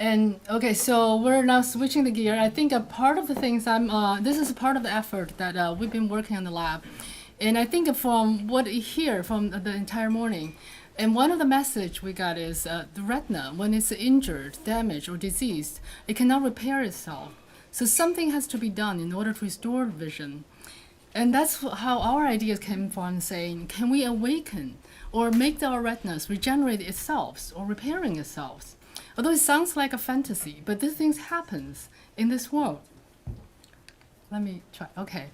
And okay, so we're now switching the gear. I think a part of the things this is part of the effort that we've been working on the lab. And I think from what we hear from the entire morning, and one of the message we got is the retina, when it's injured, damaged, or diseased, it cannot repair itself. So something has to be done in order to restore vision. And that's how our ideas came from, saying, can we awaken or make our retinas regenerate itself or repairing itself? Although it sounds like a fantasy, but this thing happens in this world. Let me try. Okay.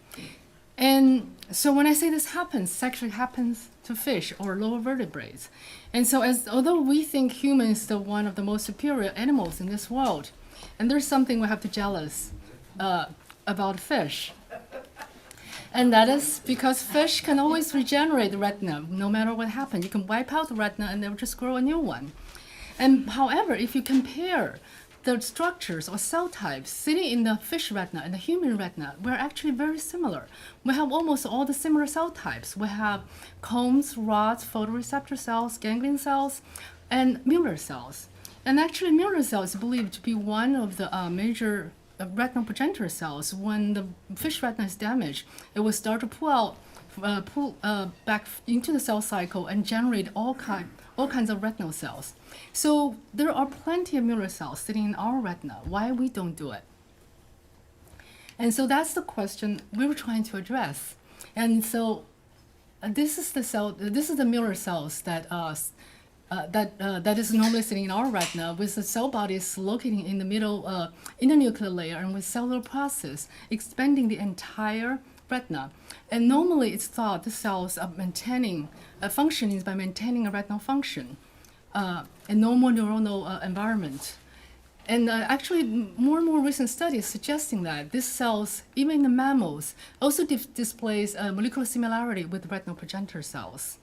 And so when I say this happens, it actually happens to fish or lower vertebrates. And so although we think humans are one of the most superior animals in this world, and there's something we have to jealous about fish. And that is because fish can always regenerate the retina no matter what happens. You can wipe out the retina and they'll just grow a new one. And however, if you compare the structures or cell types sitting in the fish retina and the human retina, we're actually very similar. We have almost all the similar cell types. We have cones, rods, photoreceptor cells, ganglion cells, and Mueller cells. And actually, Mueller cells is believed to be one of the major retinal progenitor cells. When the fish retina is damaged, it will start to pull back into the cell cycle and generate all kinds of retinal cells. So there are plenty of Mueller cells sitting in our retina. Why we don't do it? And so that's the question we were trying to address. And so this is the cell. This is the Mueller cells that that is normally sitting in our retina, with the cell bodies locating in the middle internuclear layer, and with cellular process expanding the entire retina. And normally it's thought the cells are maintaining functioning by maintaining a retinal function, a normal neuronal environment. And actually, more and more recent studies suggesting that these cells, even in the mammals, also displays molecular similarity with retinal progenitor cells.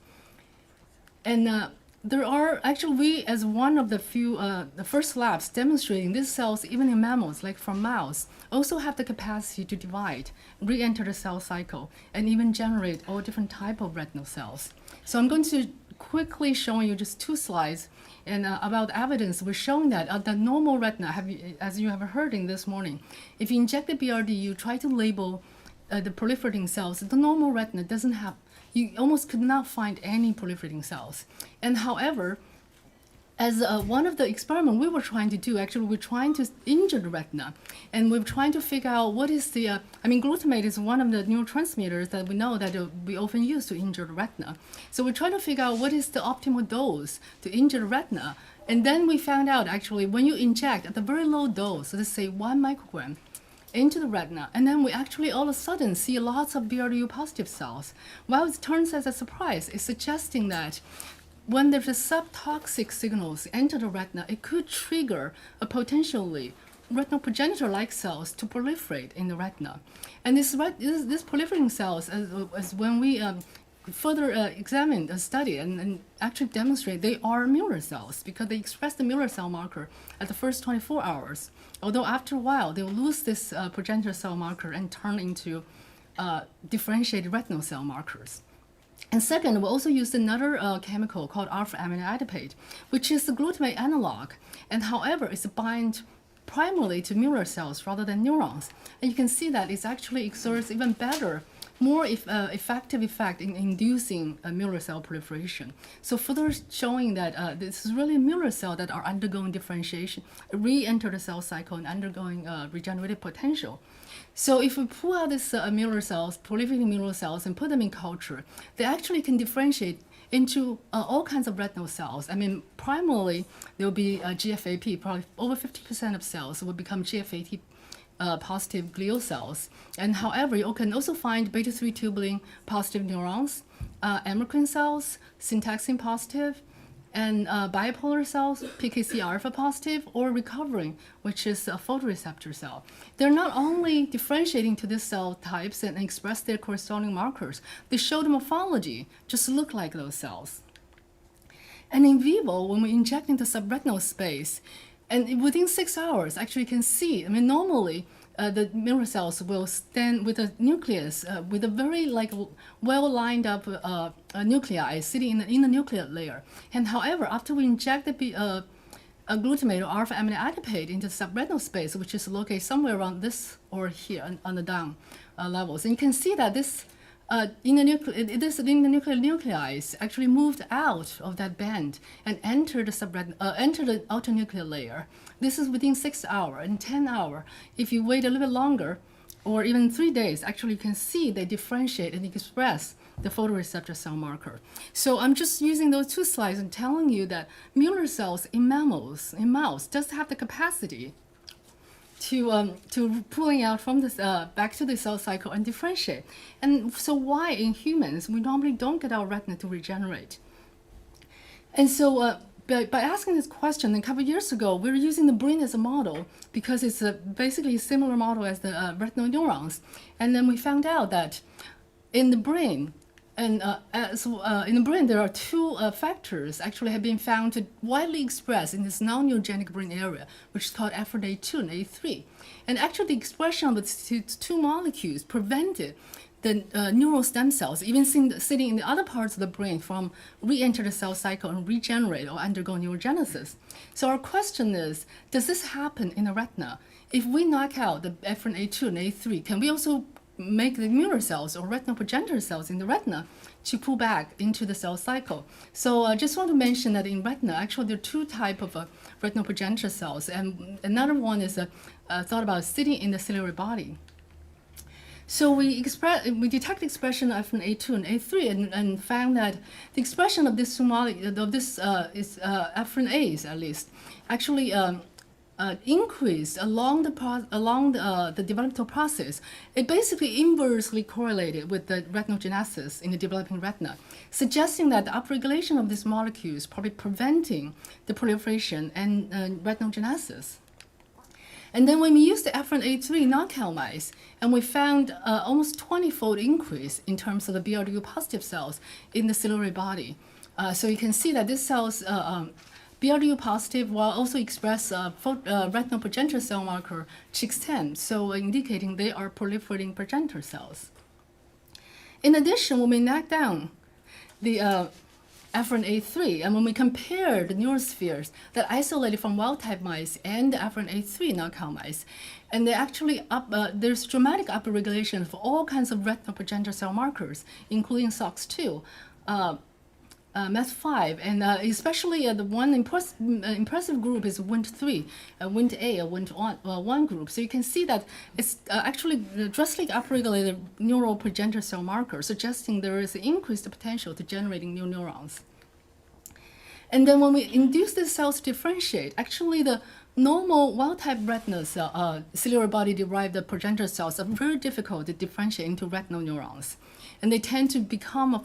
And there are actually, we as one of the few, the first labs demonstrating these cells, even in mammals, like from mouse, also have the capacity to divide, re-enter the cell cycle, and even generate all different type of retinal cells. So I'm going to quickly show you just 2 slides and about evidence. We're showing that the normal retina, as you have heard in this morning, if you inject the BRD, you try to label the proliferating cells, the normal retina doesn't have, you almost could not find any proliferating cells. And however, as one of the experiments we were trying to do, actually we're trying to injure the retina, and we're trying to figure out what is the, glutamate is one of the neurotransmitters that we know that we often use to injure the retina. So we're trying to figure out what is the optimal dose to injure the retina. And then we found out actually when you inject at the very low dose, so let's say 1 microgram, into the retina, and then we actually all of a sudden see lots of BRDU positive cells. Well, it turns as a surprise, it's suggesting that when there's a subtoxic signals enter the retina, it could trigger a potentially retinal progenitor-like cells to proliferate in the retina. And this proliferating cells, as when we further examine the study and actually demonstrate they are Mueller cells, because they express the Mueller cell marker at the first 24 hours. Although after a while, they will lose this progenitor cell marker and turn into differentiated retinal cell markers. And second, we also used another chemical called alpha aminoadipate, which is the glutamate analog. And however, it's bind primarily to Mueller cells rather than neurons. And you can see that it actually exerts even better, more effective effect in inducing Mueller cell proliferation. So further showing that this is really Mueller cells that are undergoing differentiation, re-enter the cell cycle and undergoing regenerative potential. So if we pull out these Mueller cells, proliferating Mueller cells, and put them in culture, they actually can differentiate into all kinds of retinal cells. Primarily, there will be GFAP, probably over 50% of cells will become GFAP positive glial cells. And however, you can also find beta-3 tubulin positive neurons, amacrine cells, syntaxin positive, and bipolar cells, PKC alpha positive, or recovering, which is a photoreceptor cell. They're not only differentiating to these cell types and express their corresponding markers, they show the morphology just look like those cells. And in vivo, when we inject into subretinal space, and within 6 hours, actually you can see, normally the Mueller cells will stand with a nucleus, with a very well lined up nuclei sitting in the nuclear layer. And however, after we inject the a glutamate or alpha amino adipate into the subretinal space, which is located somewhere around this or here on the down levels. And you can see that this in the nuclear nuclei actually moved out of that band and entered the outer nuclear layer. This is within 6 hours and 10 hours. If you wait a little bit longer, or even 3 days, actually you can see they differentiate and express the photoreceptor cell marker. So I'm just using those two slides and telling you that Mueller cells in mammals, in mouse, does have the capacity to pulling out from this back to the cell cycle and differentiate. And so why in humans we normally don't get our retina to regenerate? And so by asking this question, a couple of years ago, we were using the brain as a model because it's basically a similar model as the retinal neurons. And then we found out that in the brain, in the brain, there are two factors actually have been found to widely express in this non-neurogenic brain area, which is called afferent A2 and A3. And actually, the expression of the two molecules prevented the neural stem cells, even sitting in the other parts of the brain, from re-enter the cell cycle and regenerate or undergo neurogenesis. So our question is, does this happen in the retina? If we knock out the afferent A2 and A3, can we also make the Mueller cells or retinal progenitor cells in the retina to pull back into the cell cycle? So I just want to mention that in retina, actually there are two types of retinal progenitor cells, and another one is thought about sitting in the ciliary body. So we detect expression of A2 and A3 and found that the expression of this is afferent A's at least actually increased along the developmental process. It basically inversely correlated with the retinogenesis in the developing retina, suggesting that the upregulation of these molecules probably preventing the proliferation and retinogenesis. And then when we used the afferent A3 knockout mice, and we found almost 20-fold increase in terms of the BRDU positive cells in the ciliary body. So you can see that these cells, BRDU positive, will also express retinal progenitor cell marker CHIX10, so indicating they are proliferating progenitor cells. In addition, when we knock down the afferent A3, and when we compare the neurospheres that isolated from wild-type mice and the afferent A3 knockout mice, and they actually there's dramatic upregulation of all kinds of retinal progenitor cell markers, including SOX2, MET5, and especially the one impressive group is Wnt3, Wnt-A, or Wnt1 group. So you can see that it's actually drastically upregulated neural progenitor cell marker, suggesting there is an increased potential to generating new neurons. And then when we induce the cells to differentiate, actually the normal wild-type retina ciliary body-derived progenitor cells are very difficult to differentiate into retinal neurons, and they tend to become a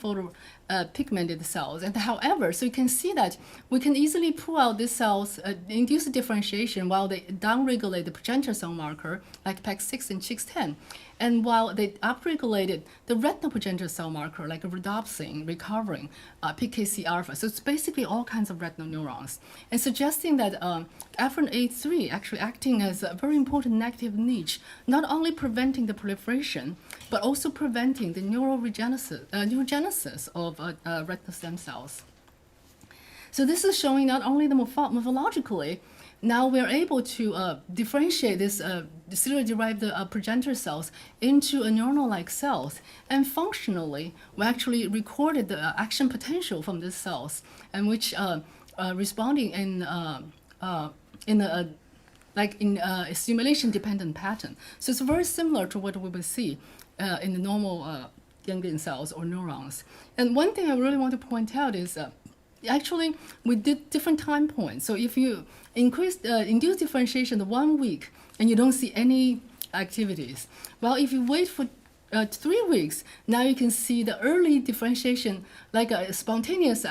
pigmented cells. And however, so you can see that we can easily pull out these cells, induce differentiation while they downregulate the progenitor cell marker like PEG6 and CHIX10, and while they upregulated the retinal progenitor cell marker like rhodopsin, recovering, PKC alpha. So it's basically all kinds of retinal neurons, and suggesting that afferent A3 actually acting as a very important negative niche, not only preventing the proliferation, but also preventing the neurogenesis of retinal stem cells. So this is showing not only the morphologically, now we're able to differentiate this ciliary-derived progenitor cells into neuronal-like cells, and functionally, we actually recorded the action potential from these cells, and which responding in a stimulation-dependent pattern. So it's very similar to what we would see in the normal ganglion cells or neurons. And one thing I really want to point out is actually we did different time points. So if you induce differentiation 1 week and you don't see any activities, well, if you wait for 3 weeks, now you can see the early differentiation, like spontaneous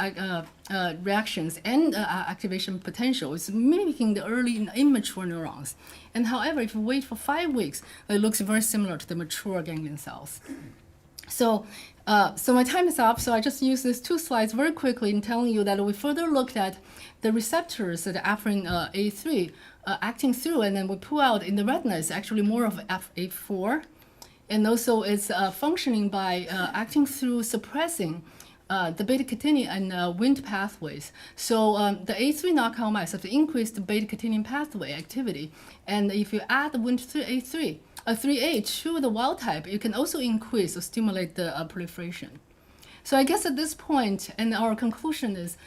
reactions and activation potential is mimicking the early immature neurons. And however, if you wait for 5 weeks, it looks very similar to the mature ganglion cells. So my time is up, so I just use these two slides very quickly in telling you that we further looked at the receptors that afferent A3 acting through, and then we pull out in the retina is actually more of FA4, and also it's functioning by acting through suppressing the beta-catenin and Wnt pathways. So the A3 knockout mice have increased beta-catenin pathway activity, and if you add Wnt3A3, 3H to the wild type, you can also increase or stimulate the proliferation. So I guess at this point, and our conclusion is,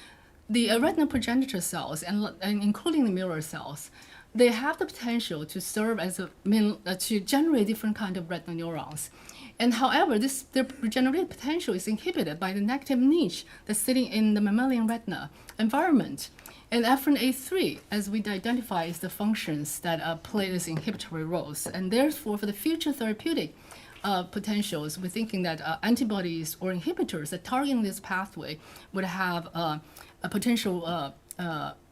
the retinal progenitor cells, and including the mirror cells, they have the potential to serve as to generate different kind of retinal neurons. And however, their regenerative potential is inhibited by the negative niche that's sitting in the mammalian retina environment. And afferent A3, as we identify, is the functions that play these inhibitory roles. And therefore, for the future therapeutic potentials, we're thinking that antibodies or inhibitors that targeting this pathway would have a potential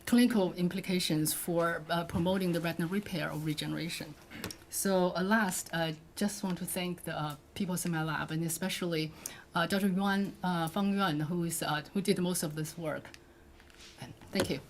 clinical implications for promoting the retinal repair or regeneration. So last, I just want to thank the people in my lab, and especially Dr. Feng Chen, who did most of this work. And thank you.